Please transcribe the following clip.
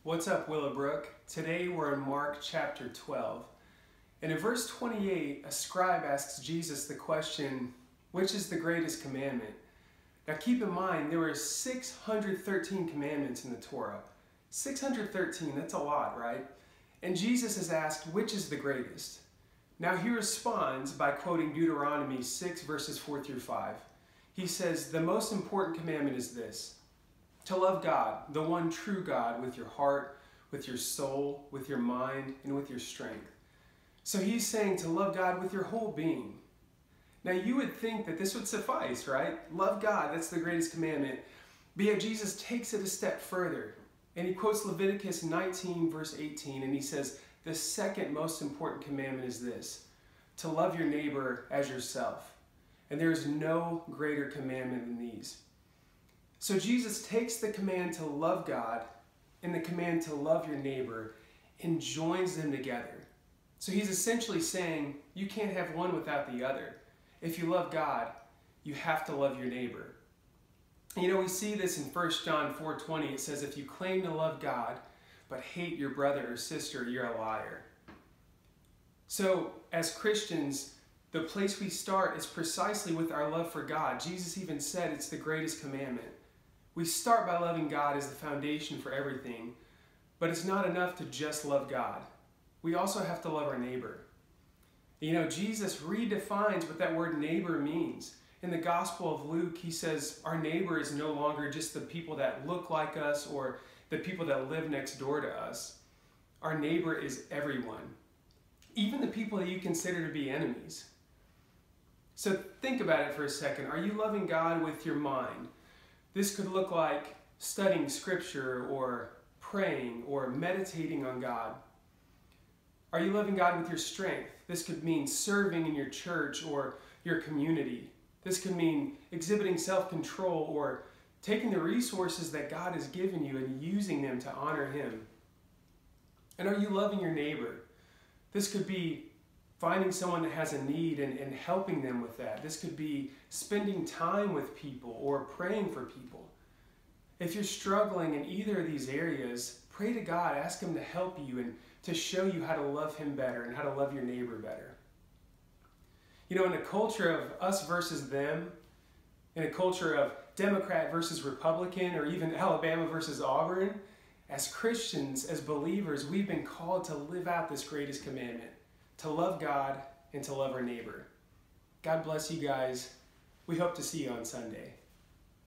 What's up, Willowbrook? Today we're in Mark chapter 12. And in verse 28, a scribe asks Jesus the question, which is the greatest commandment? Now keep in mind, there were 613 commandments in the Torah. 613, that's a lot, right? And Jesus is asked, which is the greatest? Now he responds by quoting Deuteronomy 6 verses 4 through 5. He says, the most important commandment is this: to love God, the one true God, with your heart, with your soul, with your mind, and with your strength. So he's saying to love God with your whole being. Now you would think that this would suffice, right? Love God, that's the greatest commandment. But yet Jesus takes it a step further. And he quotes Leviticus 19 verse 18, and he says, the second most important commandment is this: to love your neighbor as yourself. And there is no greater commandment than these. So Jesus takes the command to love God and the command to love your neighbor and joins them together. So he's essentially saying you can't have one without the other. If you love God, you have to love your neighbor. You know, we see this in 1 John 4:20. It says, if you claim to love God but hate your brother or sister, you're a liar. So as Christians, the place we start is precisely with our love for God. Jesus even said it's the greatest commandment. We start by loving God as the foundation for everything, but it's not enough to just love God. We also have to love our neighbor. You know, Jesus redefines what that word neighbor means. In the Gospel of Luke, he says our neighbor is no longer just the people that look like us or the people that live next door to us. Our neighbor is everyone, even the people that you consider to be enemies. So think about it for a second. Are you loving God with your mind? This could look like studying scripture or praying or meditating on God. Are you loving God with your strength? This could mean serving in your church or your community. This could mean exhibiting self-control or taking the resources that God has given you and using them to honor Him. And are you loving your neighbor? This could be finding someone that has a need and helping them with that. This could be spending time with people or praying for people. If you're struggling in either of these areas, pray to God, ask Him to help you and to show you how to love Him better and how to love your neighbor better. You know, in a culture of us versus them, in a culture of Democrat versus Republican, or even Alabama versus Auburn, as Christians, as believers, we've been called to live out this greatest commandment: to love God and to love our neighbor. God bless you guys. We hope to see you on Sunday.